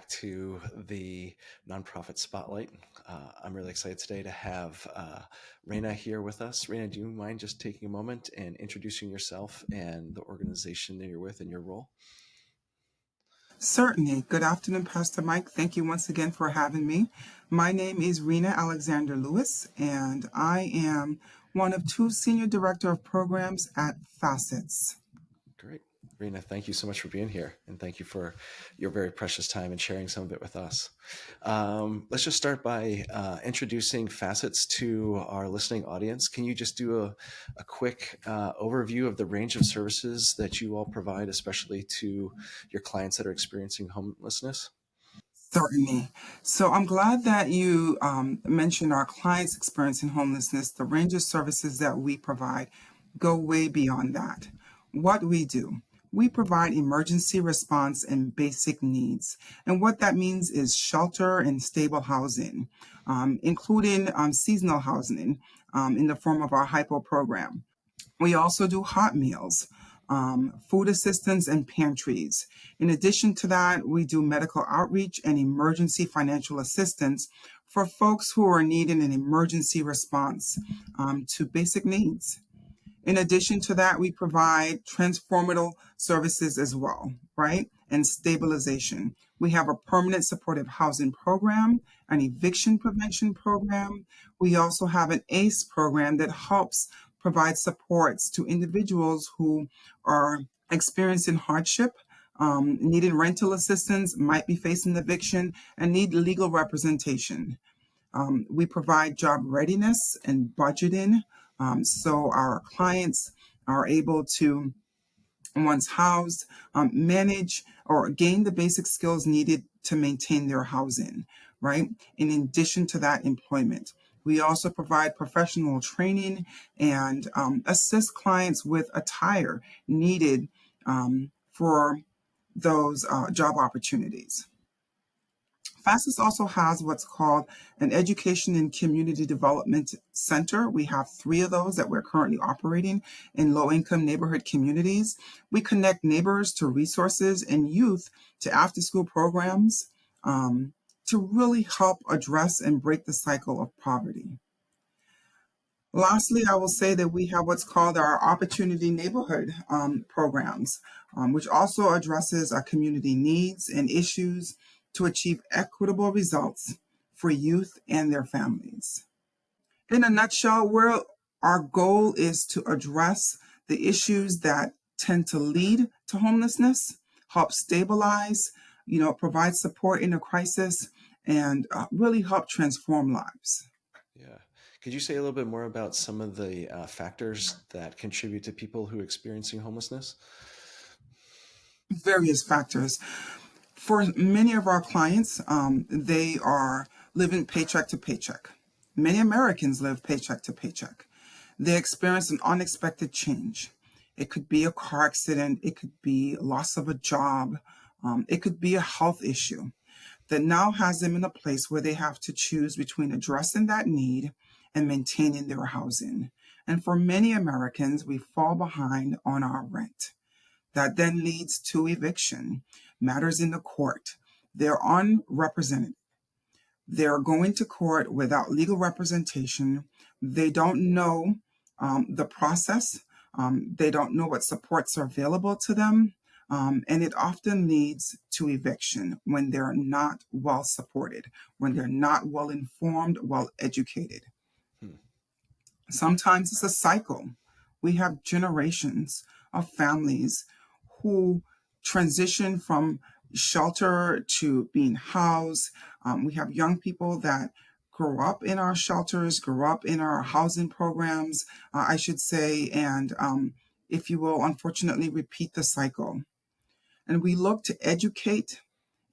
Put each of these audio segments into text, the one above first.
back to the Nonprofit Spotlight. I'm really excited today to have Rena here with us. Rena, do you mind just taking a moment and introducing yourself and the organization that you're with and your role? Certainly. Good afternoon, Pastor Mike. Thank you once again for having me. My name is Rena Alexander Lewis, and I am one of two Senior Director of Programs at FACETS. Great. Rena, thank you so much for being here, and thank you for your very precious time and sharing some of it with us. Let's just start by introducing Facets to our listening audience. Can you just do a quick overview of the range of services that you all provide, especially to your clients that are experiencing homelessness? Certainly. So I'm glad that you mentioned our clients experiencing homelessness. The range of services that we provide go way beyond that. What we do, we provide emergency response and basic needs. And what that means is shelter and stable housing, including seasonal housing in the form of our HYPO program. We also do hot meals, food assistance, and pantries. In addition to that, we do medical outreach and emergency financial assistance for folks who are needing an emergency response to basic needs. In addition to that, we provide transformative services as well, right? And stabilization. We have a permanent supportive housing program, an eviction prevention program. We also have an ACE program that helps provide supports to individuals who are experiencing hardship, needing rental assistance, might be facing eviction, and need legal representation. We provide job readiness and budgeting, so our clients are able to, once housed, manage or gain the basic skills needed to maintain their housing, right? In addition to that, employment. We also provide professional training and assist clients with attire needed for those job opportunities. FACETS also has what's called an Education and Community Development Center. We have three of those that we're currently operating in low-income neighborhood communities. We connect neighbors to resources and youth to after-school programs to really help address and break the cycle of poverty. Lastly, I will say that we have what's called our Opportunity Neighborhood programs, which also addresses our community needs and issues to achieve equitable results for youth and their families. In a nutshell, our goal is to address the issues that tend to lead to homelessness, help stabilize, provide support in a crisis, and really help transform lives. Yeah. Could you say a little bit more about some of the factors that contribute to people who are experiencing homelessness? Various factors. For many of our clients, they are living paycheck to paycheck. Many Americans live paycheck to paycheck. They experience an unexpected change. It could be a car accident. It could be loss of a job. It could be a health issue that now has them in a place where they have to choose between addressing that need and maintaining their housing. And for many Americans, we fall behind on our rent. That then leads to eviction, matters in the court. They're unrepresented. They're going to court without legal representation. They don't know the process. They don't know what supports are available to them. And it often leads to eviction when they're not well supported, when they're not well informed, well educated. Sometimes it's a cycle. We have generations of families who transition from shelter to being housed. We have young people that grew up in our shelters, grew up in our housing programs, I should say, and if you will, unfortunately repeat the cycle. And we look to educate,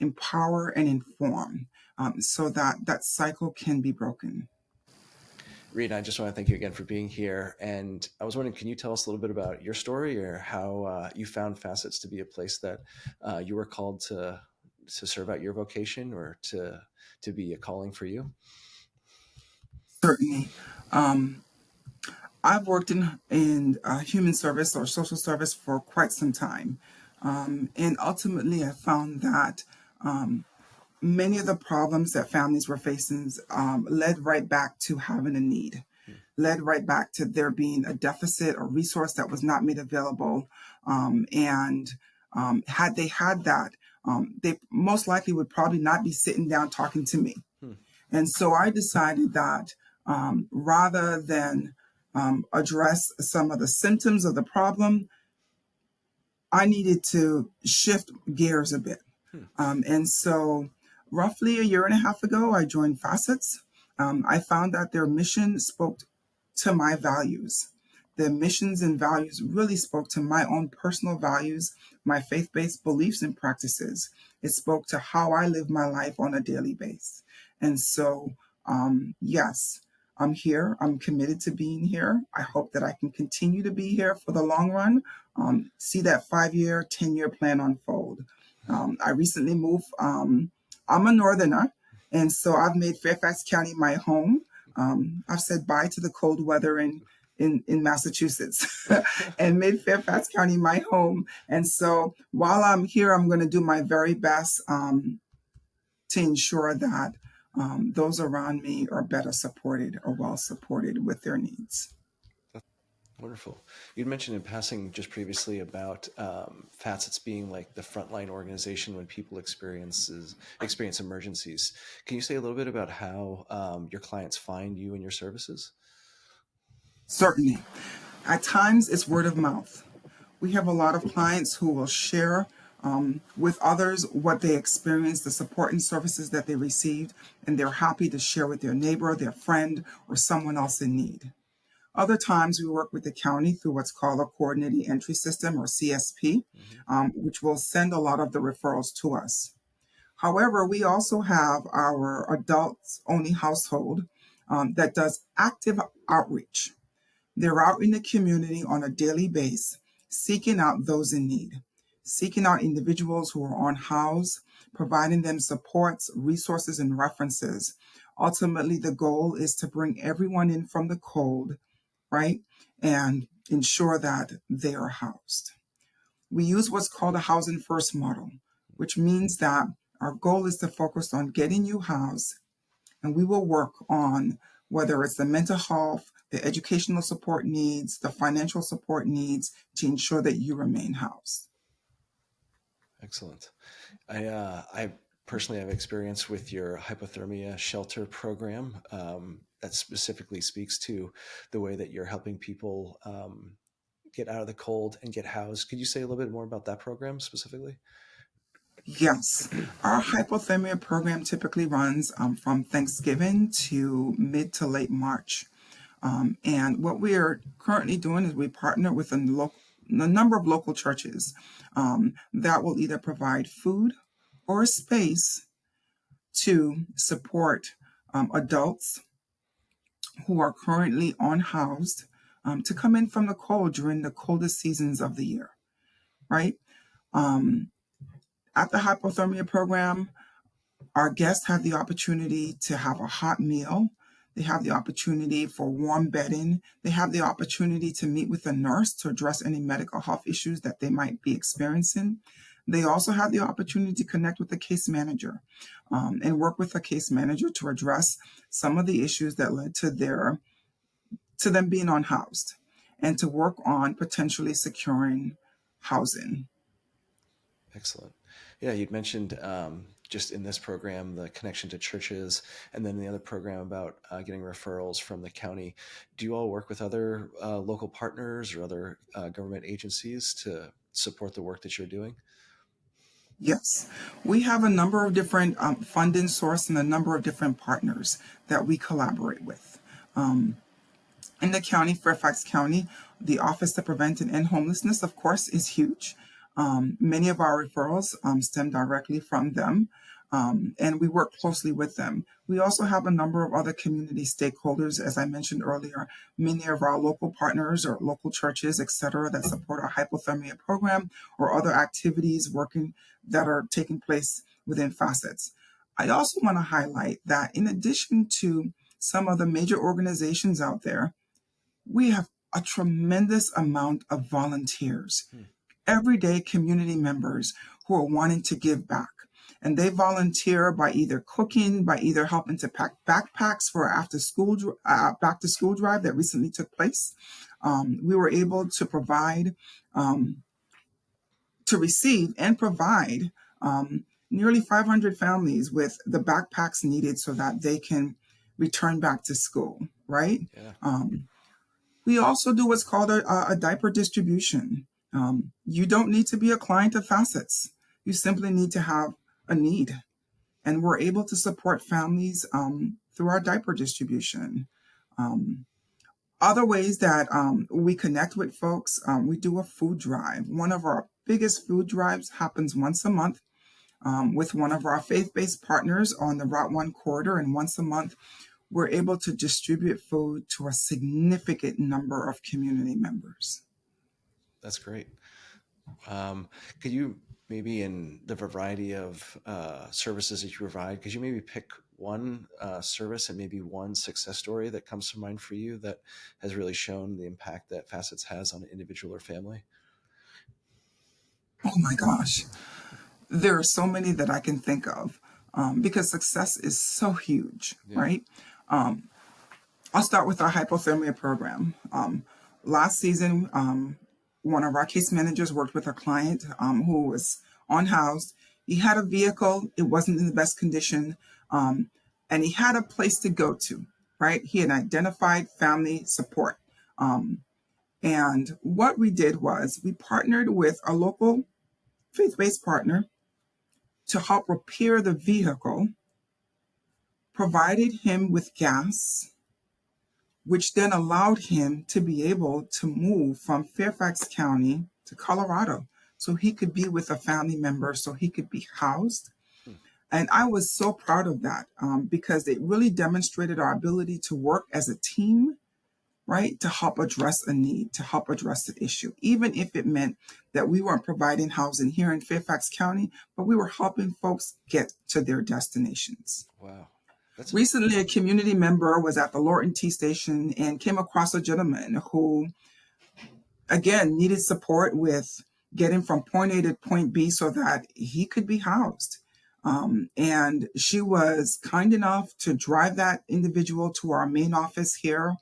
empower, and inform so that that cycle can be broken. Rena, I just want to thank you again for being here. And I was wondering, can you tell us a little bit about your story or how you found Facets to be a place that you were called to serve out your vocation or to be a calling for you? Certainly. I've worked in human service or social service for quite some time. And ultimately, I found that many of the problems that families were facing led right back to having a need, led right back to there being a deficit or resource that was not made available. And had they had that, they most likely would probably not be sitting down talking to me. And so I decided that rather than address some of the symptoms of the problem, I needed to shift gears a bit. And so, roughly a year and a half ago, I joined FACETS. I found that their mission spoke to my values. The missions and values really spoke to my own personal values, my faith based beliefs and practices. It spoke to how I live my life on a daily basis. And so, yes, I'm here. I'm committed to being here. I hope that I can continue to be here for the long run, see that 5-year, 10-year plan unfold. I recently moved. I'm a northerner, and so I've made Fairfax County my home. I've said bye to the cold weather in Massachusetts and made Fairfax County my home. And so while I'm here, I'm going to do my very best to ensure that those around me are better supported or well supported with their needs. Wonderful. You'd mentioned in passing just previously about FACETS being like the frontline organization when people experience emergencies. Can you say a little bit about how your clients find you and your services? Certainly. At times, it's word of mouth. We have a lot of clients who will share with others what they experienced, the support and services that they received, and they're happy to share with their neighbor, their friend, or someone else in need. Other times, we work with the county through what's called a coordinated entry system, or CSP, which will send a lot of the referrals to us. However, we also have our adults-only household that does active outreach. They're out in the community on a daily basis, seeking out those in need, seeking out individuals who are unhoused, providing them supports, resources, and references. Ultimately, the goal is to bring everyone in from the cold, right, and ensure that they are housed. We use what's called a housing first model, which means that our goal is to focus on getting you housed, and we will work on whether it's the mental health, the educational support needs, the financial support needs to ensure that you remain housed. Excellent. I personally have experience with your hypothermia shelter program that specifically speaks to the way that you're helping people get out of the cold and get housed. Could you say a little bit more about that program specifically? Yes, our hypothermia program typically runs from Thanksgiving to mid to late March. And what we are currently doing is we partner with a number of local churches that will either provide food or a space to support adults who are currently unhoused to come in from the cold during the coldest seasons of the year, right? At the hypothermia program, our guests have the opportunity to have a hot meal. They have the opportunity for warm bedding. They have the opportunity to meet with a nurse to address any medical health issues that they might be experiencing. They also have the opportunity to connect with a case manager and work with a case manager to address some of the issues that led to them being unhoused and to work on potentially securing housing. Excellent. Yeah, you'd mentioned just in this program the connection to churches, and then the other program about getting referrals from the county. Do you all work with other local partners or other government agencies to support the work that you're doing? Yes, we have a number of different funding sources and a number of different partners that we collaborate with. In the county, Fairfax County, the Office to Prevent and End Homelessness, of course, is huge. Many of our referrals stem directly from them, and we work closely with them. We also have a number of other community stakeholders, as I mentioned earlier, many of our local partners or local churches, et cetera, that support our hypothermia program or other activities working that are taking place within FACETS. I also want to highlight that in addition to some of the major organizations out there, we have a tremendous amount of volunteers, everyday community members who are wanting to give back. And they volunteer by either cooking, by either helping to pack backpacks for back to school drive that recently took place. We were able to provide, to receive and provide nearly 500 families with the backpacks needed so that they can return back to school, right? Yeah. We also do what's called a diaper distribution. You don't need to be a client of FACETS. You simply need to have a need. And we're able to support families through our diaper distribution. Other ways that we connect with folks, we do a food drive. One of our biggest food drives happens once a month with one of our faith-based partners on the Route 1 corridor. And once a month, we're able to distribute food to a significant number of community members. That's great. Could you maybe, in the variety of services that you provide, could you maybe pick one service and maybe one success story that comes to mind for you that has really shown the impact that Facets has on an individual or family? Oh my gosh, there are so many that I can think of because success is so huge, Yeah. right? I'll start with our hypothermia program. Last season, one of our case managers worked with a client who was unhoused. He had a vehicle, it wasn't in the best condition, and he had a place to go to, right? He had identified family support. And what we did was we partnered with a local faith-based partner to help repair the vehicle, provided him with gas, which then allowed him to be able to move from Fairfax County to Colorado so he could be with a family member, so he could be housed. Hmm. And I was so proud of that because it really demonstrated our ability to work as a team, right, to help address a need, to help address an issue, even if it meant that we weren't providing housing here in Fairfax County, but we were helping folks get to their destinations. Wow. That's Recently, a community member was at the Lorton T station and came across a gentleman who, again, needed support with getting from point A to point B so that he could be housed. And she was kind enough to drive that individual to our main office here.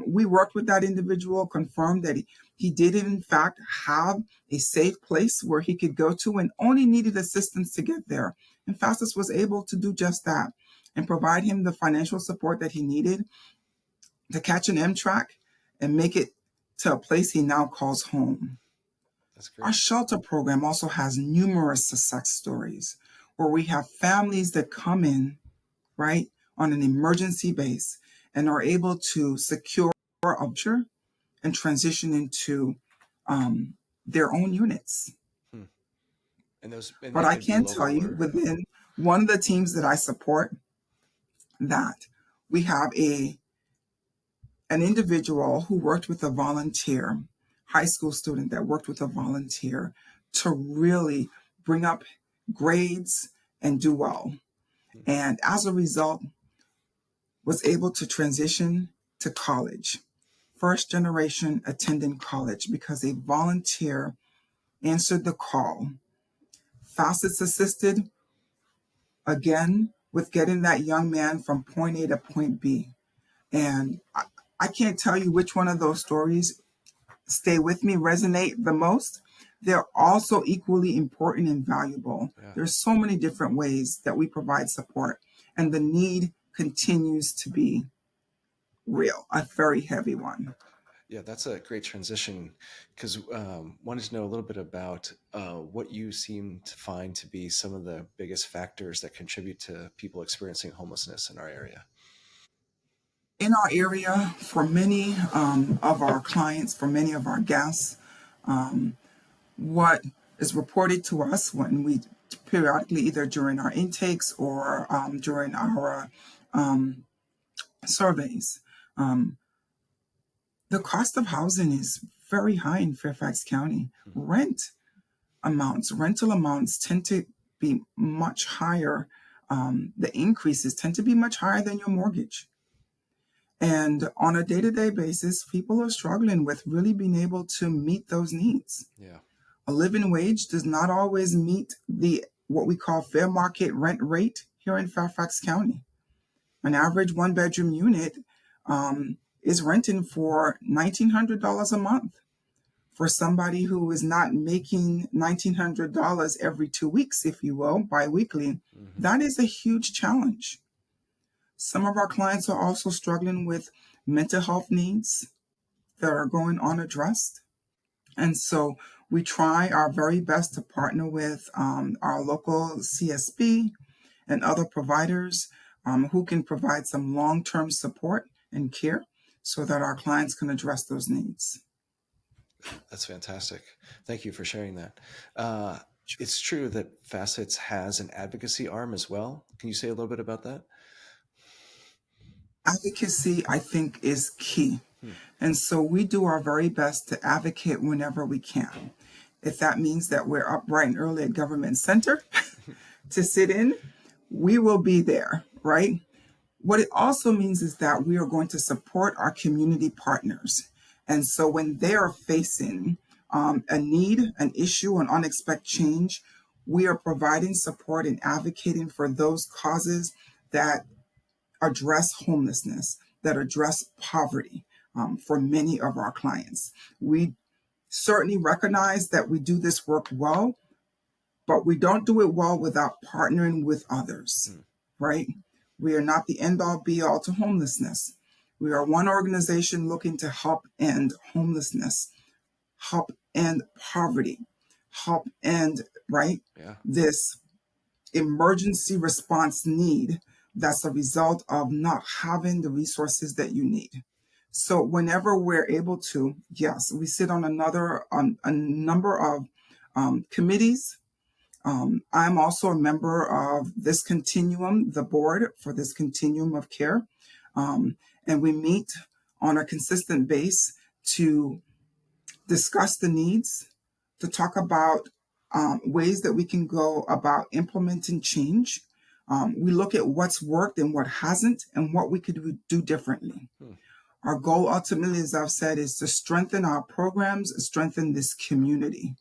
We worked with that individual, confirmed that he did in fact have a safe place where he could go to and only needed assistance to get there. And FACETS was able to do just that and provide him the financial support that he needed to catch an Amtrak and make it to a place he now calls home. that's Our great. shelter program also has numerous success stories where we have families that come in, right, on an emergency base and are able to secure a voucher and transition into their own units. Hmm. And But they I could be can tell local you or within one of the teams that I support that we have an individual who worked with a volunteer, high school student that worked with a volunteer to really bring up grades and do well. hmm. And as a result, was able to transition to college. First generation attending college because a volunteer answered the call. Facets assisted again with getting that young man from point A to point B. And I can't tell you which one of those stories stay with me, resonate the most. They're also equally important and valuable. Yeah. There's so many different ways that we provide support, and the need continues to be real, a very heavy one. Yeah, that's a great transition because wanted to know a little bit about what you seem to find to be some of the biggest factors that contribute to people experiencing homelessness in our area. In our area, for many of our clients, for many of our guests, what is reported to us when we periodically, either during our intakes or during our surveys, um, the cost of housing is very high in Fairfax County. Hmm. Rental amounts tend to be much higher. The increases tend to be much higher than your mortgage. And on a day-to-day basis, people are struggling with really being able to meet those needs. Yeah. A living wage does not always meet the what we call fair market rent rate here in Fairfax County. An average one-bedroom unit is renting for $1,900 a month. For somebody who is not making $1,900 every 2 weeks, if you will, biweekly, that is a huge challenge. Some of our clients are also struggling with mental health needs that are going unaddressed. And so we try our very best to partner with our local CSB and other providers who can provide some long-term support and care so that our clients can address those needs. That's fantastic. Thank you for sharing that. It's true that Facets has an advocacy arm as well. Can you say a little bit about that? Advocacy, I think, is key. And so we do our very best to advocate whenever we can. If that means that we're up bright and early at Government Center to sit in, we will be there, right? What it also means is that we are going to support our community partners. And so when they are facing a need, an issue, an unexpected change, we are providing support and advocating for those causes that address homelessness, that address poverty for many of our clients. We certainly recognize that we do this work well, but we don't do it well without partnering with others, right? We are not the end all be all to homelessness. We are one organization looking to help end homelessness, help end poverty, help end, right? Yeah. This emergency response need that's a result of not having the resources that you need. So whenever we're able to, yes, we sit on a number of committees. I'm also a member of this continuum, the board for this continuum of care. And we meet on a consistent base to discuss the needs, to talk about ways that we can go about implementing change. We look at what's worked and what hasn't and what we could do differently. Our goal ultimately, as I've said, is to strengthen our programs, strengthen this community.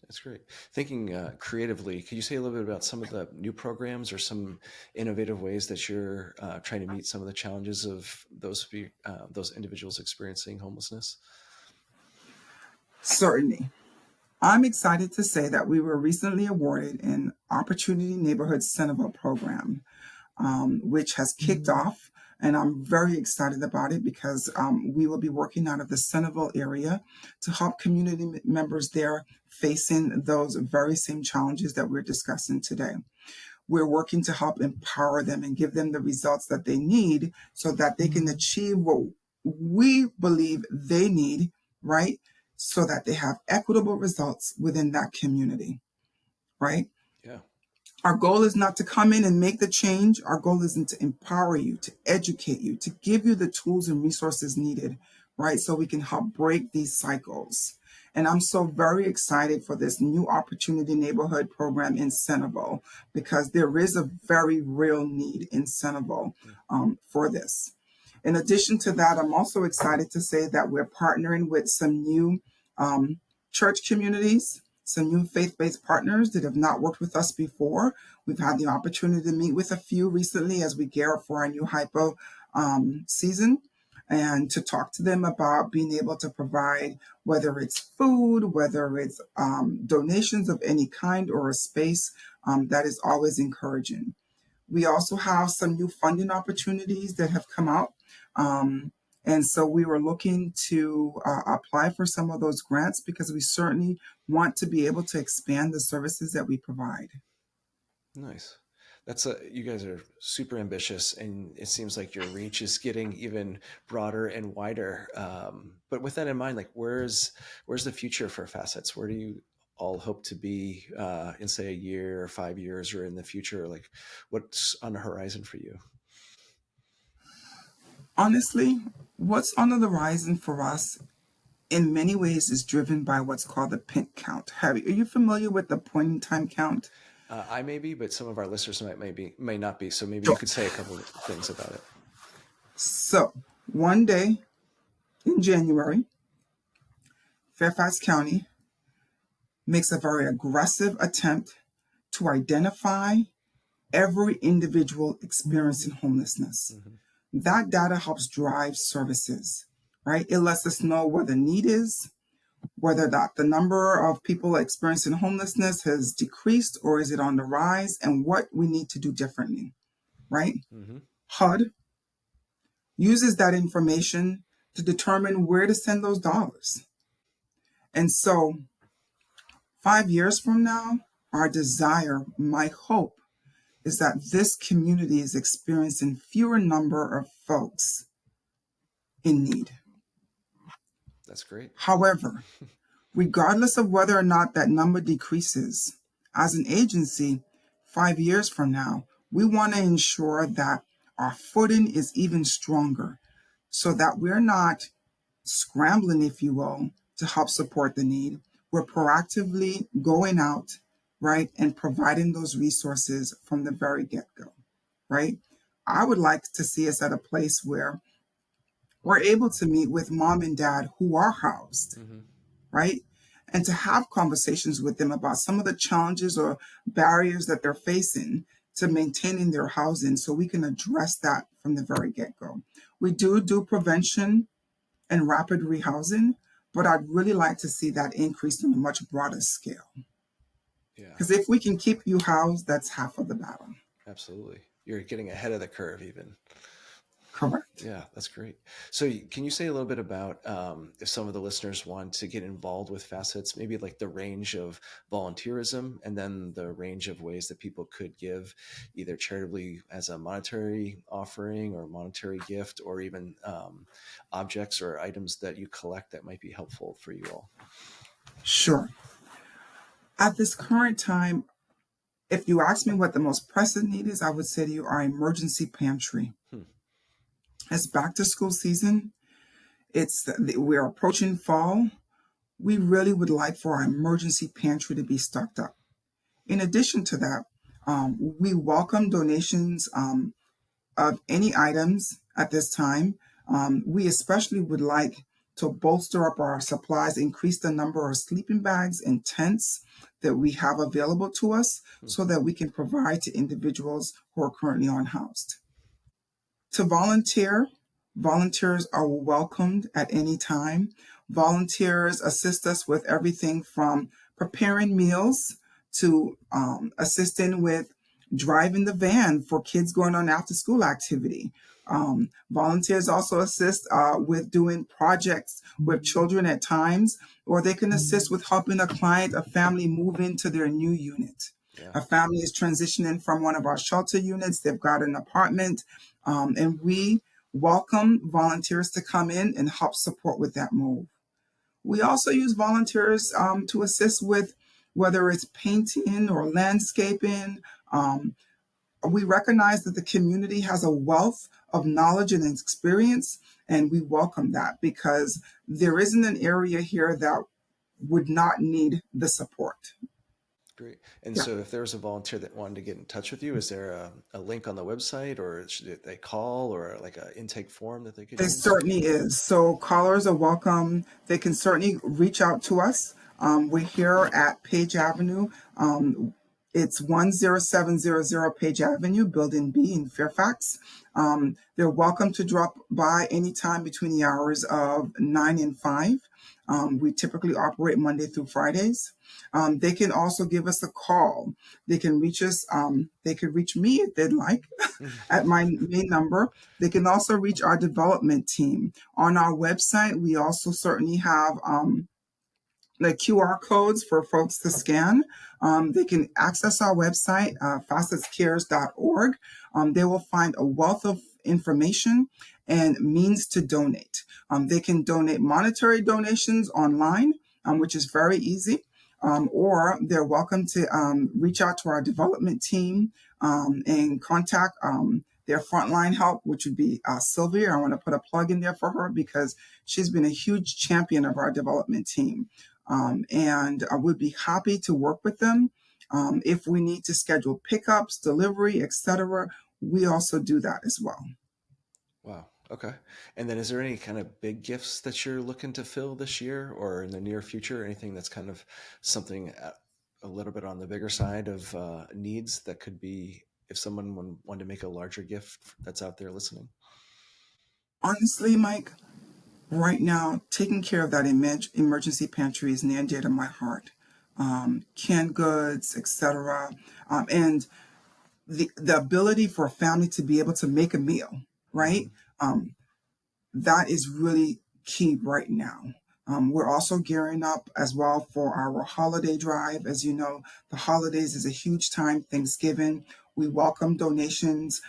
That's great. Thinking creatively, could you say a little bit about some of the new programs or some innovative ways that you're trying to meet some of the challenges of those individuals experiencing homelessness? Certainly. I'm excited to say that we were recently awarded an Opportunity Neighborhood Centerville program, which has kicked off. And I'm very excited about it because we will be working out of the Centerville area to help community members there facing those very same challenges that we're discussing today. We're working to help empower them and give them the results that they need so that they can achieve what we believe they need, right? So that they have equitable results within that community, right? Yeah. Our goal is not to come in and make the change. Our goal is to empower you, to educate you, to give you the tools and resources needed, right? So we can help break these cycles. And I'm so very excited for this new Opportunity Neighborhood program in Centerville because there is a very real need in Centerville for this. In addition to that, I'm also excited to say that we're partnering with some new church communities, some new faith-based partners that have not worked with us before. We've had the opportunity to meet with a few recently as we gear up for our new hypo season and to talk to them about being able to provide, whether it's food, whether it's donations of any kind or a space, that is always encouraging. We also have some new funding opportunities that have come out. And so we were looking to apply for some of those grants because we certainly want to be able to expand the services that we provide. Nice. You guys are super ambitious, and it seems like your reach is getting even broader and wider. But with that in mind, like where's the future for Facets? Where do you all hope to be in say a year or 5 years or in the future? Like what's on the horizon for you? Honestly, what's on the horizon for us in many ways is driven by what's called the PINT count. Are you familiar with the point in time count? I may be, but some of our listeners may not be. So maybe you Sure. could say a couple of things about it. So one day in January, Fairfax County makes a very aggressive attempt to identify every individual experiencing homelessness. Mm-hmm. That data helps drive services, right? It lets us know where the need is, whether that the number of people experiencing homelessness has decreased or is it on the rise, and what we need to do differently, right? Mm-hmm. HUD uses that information to determine where to send those dollars. And so 5 years from now, our desire, my hope, is that this community is experiencing fewer number of folks in need. That's great. However, regardless of whether or not that number decreases, as an agency, 5 years from now, we want to ensure that our footing is even stronger so that we're not scrambling, if you will, to help support the need. We're proactively going out, right, and providing those resources from the very get-go, right? I would like to see us at a place where we're able to meet with mom and dad who are housed, Mm-hmm. right? And to have conversations with them about some of the challenges or barriers that they're facing to maintaining their housing so we can address that from the very get-go. We do prevention and rapid rehousing, but I'd really like to see that increase on a much broader scale. Yeah, Because if we can keep you housed, that's half of the battle. absolutely. You're getting ahead of the curve even. Correct. Yeah, that's great. So, can you say a little bit about if some of the listeners want to get involved with Facets, maybe like the range of volunteerism and then the range of ways that people could give, either charitably as a monetary offering or monetary gift, or even objects or items that you collect that might be helpful for you all? Sure. At this current time, if you ask me what the most pressing need is, I would say to you our emergency pantry. Hmm. It's back to school season. We're approaching fall. We really would like for our emergency pantry to be stocked up. In addition to that, we welcome donations of any items at this time. We especially would like to bolster up our supplies, increase the number of sleeping bags and tents that we have available to us Hmm. so that we can provide to individuals who are currently unhoused. To volunteer, volunteers are welcomed at any time. Volunteers assist us with everything from preparing meals to assisting with driving the van for kids going on after school activity. Volunteers also assist with doing projects with children at times, or they can assist with helping a client, a family move into their new unit. Yeah. A family is transitioning from one of our shelter units. They've got an apartment, and we welcome volunteers to come in and help support with that move. We also use volunteers to assist with whether it's painting or landscaping. We recognize that the community has a wealth of knowledge and experience, and we welcome that because there isn't an area here that would not need the support. Great. And Yeah. so, if there was a volunteer that wanted to get in touch with you, is there a link on the website, or should they call, or like an intake form that they could There use? certainly is. So callers are welcome. They can certainly reach out to us. We're here at Page Avenue. It's 10700 Page Avenue, Building B in Fairfax. They're welcome to drop by anytime between the hours of 9 and 5. We typically operate Monday through Fridays. They can also give us a call. They can reach us. They could reach me if they'd like at my main number. They can also reach our development team. On our website, we also certainly have the QR codes for folks to scan. They can access our website, facetscares.org. They will find a wealth of information and means to donate. They can donate monetary donations online, which is very easy. Or they're welcome to reach out to our development team and contact their frontline help, which would be Sylvia. I want to put a plug in there for her because she's been a huge champion of our development team. And I would be happy to work with them. If we need to schedule pickups, delivery, etc., we also do that as well. Wow. Okay. And then, is there any kind of big gifts that you're looking to fill this year or in the near future? Anything that's kind of something a little bit on the bigger side of needs that could be if someone wanted to make a larger gift that's out there listening? Honestly, Mike, right now, taking care of that emergency pantry is near and dear to my heart. Canned goods, etc., and the ability for a family to be able to make a meal, right? Mm-hmm. Um, that is really key right now. We're also gearing up as well for our holiday drive. As you know, the holidays is a huge time, Thanksgiving. We welcome donations,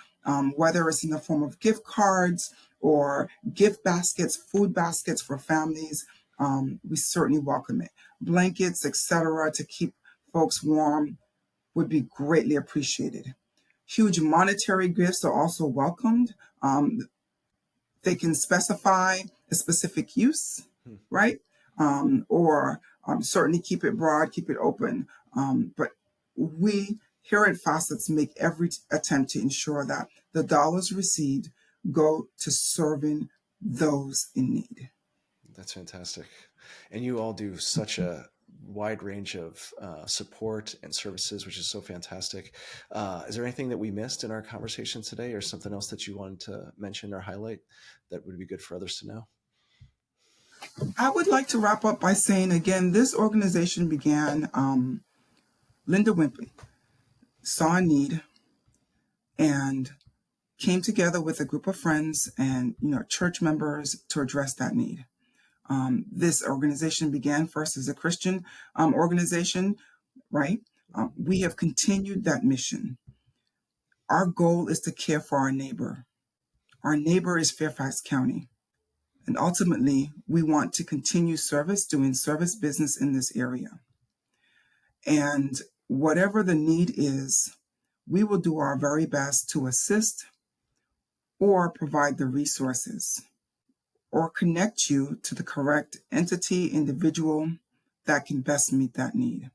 whether it's in the form of gift cards or gift baskets, food baskets for families. We certainly welcome it. Blankets, etc., to keep folks warm would be greatly appreciated. Huge monetary gifts are also welcomed. They can specify a specific use, Hmm. right? Or certainly keep it broad, keep it open. But we here at Facets make every attempt to ensure that the dollars received go to serving those in need. That's fantastic. And you all do such a wide range of support and services, which is so fantastic. Is there anything that we missed in our conversation today or something else that you wanted to mention or highlight that would be good for others to know? I would like to wrap up by saying again, this organization began, Linda Wimpy saw a need and came together with a group of friends and church members to address that need. This organization began first as a Christian organization, right? We have continued that mission. Our goal is to care for our neighbor. Our neighbor is Fairfax County. And ultimately, we want to continue doing service business in this area. And whatever the need is, we will do our very best to assist or provide the resources or connect you to the correct entity, individual that can best meet that need.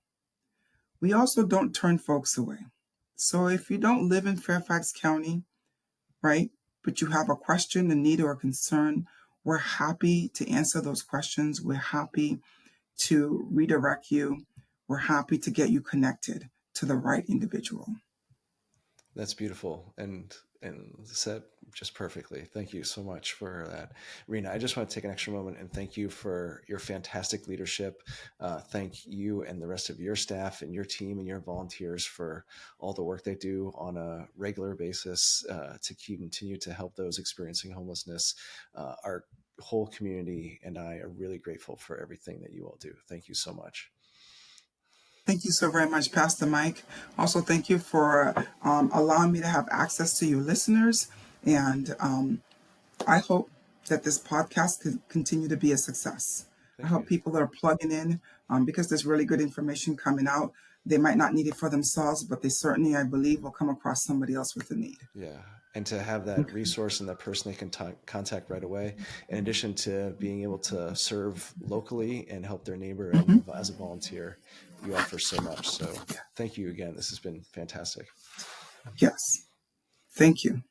We also don't turn folks away. So if you don't live in Fairfax County, right, but you have a question, a need, or a concern, we're happy to answer those questions. We're happy to redirect you. We're happy to get you connected to the right individual. That's beautiful and said just perfectly. Thank you so much for that, Rena. I just want to take an extra moment and thank you for your fantastic leadership. Thank you and the rest of your staff and your team and your volunteers for all the work they do on a regular basis to continue to help those experiencing homelessness. Our whole community and I are really grateful for everything that you all do. Thank you so much. Thank you so very much, Pastor Mike. Also, thank you for allowing me to have access to your listeners. And I hope that this podcast could continue to be a success. I Thank hope you. people are plugging in because there's really good information coming out. They might not need it for themselves, but they certainly, I believe, will come across somebody else with a need. Yeah. And to have that resource and that person they can contact right away, in addition to being able to serve locally and help their neighbor and Mhm. as a volunteer, you offer so much. So thank you again. This has been fantastic. Yes. Thank you.